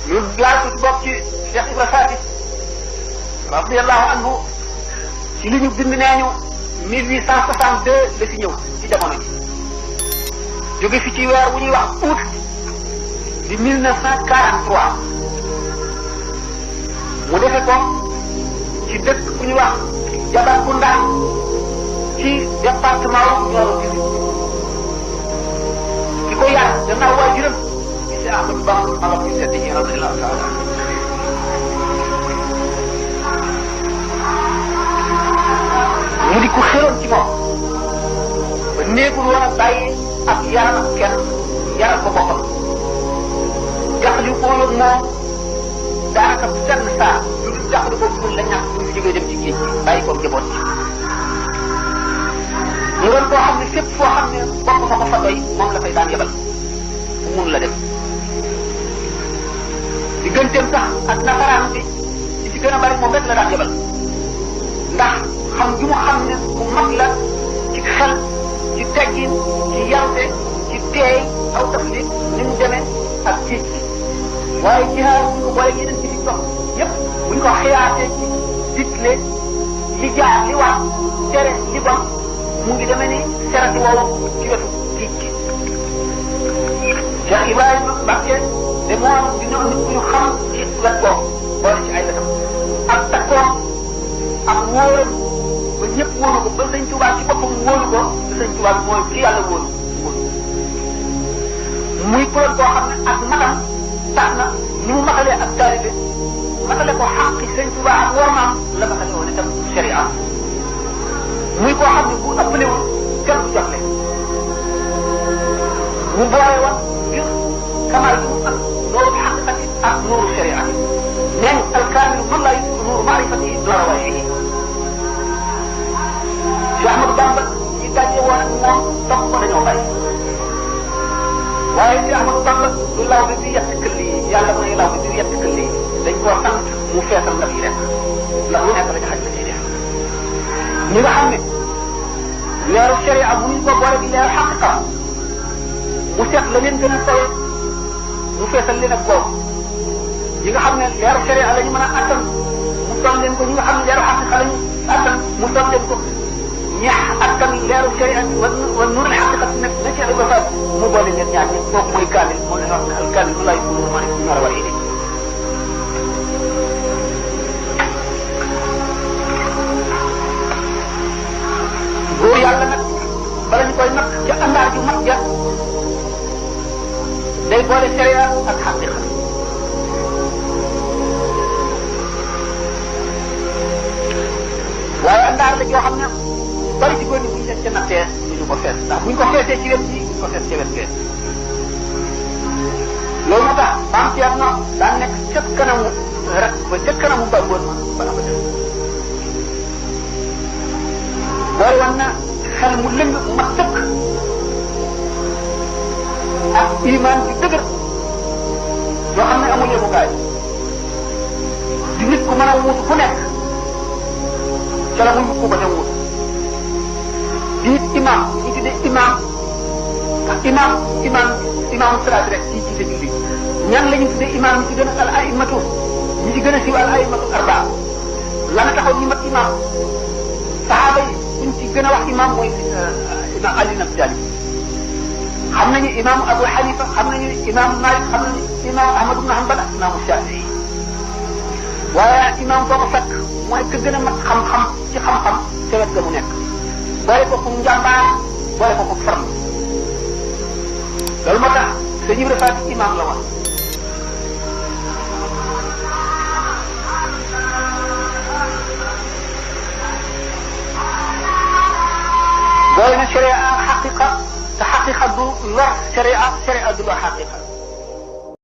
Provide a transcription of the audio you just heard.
ñu laal ko ci bopp ci Cheikh Ibra Fati radiyallahu anhu ci li ñu bind nee ñu 1862 la fi ñëw ci jamono ji jóge fi ci weer wu ñuy wax août di 1943 mu defe ko ci dëkk bu ñuy wax Jabakounda ci département wu Nioro du Sud ki ko yar gannaaw waajuram ci Ahmadou Bamba magam ñu sedd ñi radiyallahu taala mu di ko xeroon ci moom ba néegul woon a bàyyi ak yaram ak kenn yaral ko boppam jaxli ko woon moom daanaka benn saa lu dul jaxli ko mun la ñàkk bu ñu jógee dem ci géej gi bàyyi ko njaboot ci mu doon koo xam ne fépp foo xam ne bopp ma ko fa doy moom la fay daan yebal bu mun la dem digganteem sax ak nasaraan bi ci ci gën a bari moom rek la daan yebal ndax xam gi mu xam ne bu mag la ci xel ci teggin ci yarte ci teey aw taflit ni mu demee ak géej gi waaye jihaar buñ ko boole yeneen ci di dox yépp buñ ko xiyaatee ci digle li jaar li wax tere li bon mu ngi demee ni serati woowu ci wetu géej gi Cheikh Ibrahima Mbacke de moom dina nit ku ñu xam ci wet boobu boole ci ay wetam ak takkoom ak wóoram ba ñëpp wóolu ko ba sëñ Tuubaa ci boppam wóolu ko te sëñ Tuubaa mooy ki yàlla wóolu muy kuréel koo xam ne ak matam tax na ni mu matalee ak taalibe matale ko xàqi sëñ Tuubaa ak wormaam la matale woon itam sharia muy koo xam ne bu ëppalewul kenn du jox leen mu boole woon ngir kamal gi mu am nooru xaqiqati ak nooru sharia neen alkaamilu man laa yudriku nooru maarifati la rawaayihi Cheikh Ahmadou Bamba ñi daje woon ak moom topp ko dañoo bàyyi waaye Cheikh Ahmadou Bamba du law bi di yett këll yi yàlla mooy law bi di yett këll yi dañ koo sant mu feesal ndab yi rek ndax lu nekk la ci xaj na ciy def ñi nga xam ne leeru sharia bu ñu ko boole bi leeru xaqiqa mu seet la leen gën a sowe mu feesal leen ak boobu ñi nga xam ne leeru sharia la ñu mën a attan mu sol leen ko ñi nga xam ne leeru xaqiqa la ñu attan mu sol leen ko ñax attan leeru sharia wa nuurul xaqiqa nag na ci Ibrahima mu boole leen ñaar ñi kooku mooy kaamil moo leen wax ne al kaamil laa yakunu ma ne ñor war yi góor yàlla nag bala ñu koy nag ca àndaar ju mag ja day boole sharia ak xaqiqa waaye àndaar la joo xam ne bari ci góor ñi bu ñu leen ca nattee ñu ko fees ndax bu ñu ko feesee ci wet bi ñu ko fees ca wet bee loolu moo tax maam Thierno daan nekk ca kanamu rek ba ca kanamu bàngoon ma bala ko def boole woon na xel mu lëng mu mat sëkk ak iman bi dëgër yoo xam ne amul yemukaay di nit ku mën a wut ku nekk ca la muy ku ko ca wut di imam ñu tuddee imam ak imam salaat rek ci jiite julli ñan la ñu tuddee imam ñi ci gën a al aimatu ñi ci gën a siiw al aimatu arbaa lana taxaw ñi mat imam saxaaba yi buñ ci gën a wax imam mooy imam Ali ibn Abi Talib xam nañu imam Abu Hanifa xam nañu imam Malik xam nañu imam Ahmad ibn Hanbal ak imam Shafi'i waaye imam boo ko fekk mooy ka gën a mat xam-xam ci xam-xam ca wet ga mu nekk boole ko kum njàmbaar boole ko kum farlu loolu moo tax sëñ Ibra Faati imam la woon boole na sharia ak xaqiqa te xaqiqa du lor sharia sharia du lor xaqiqa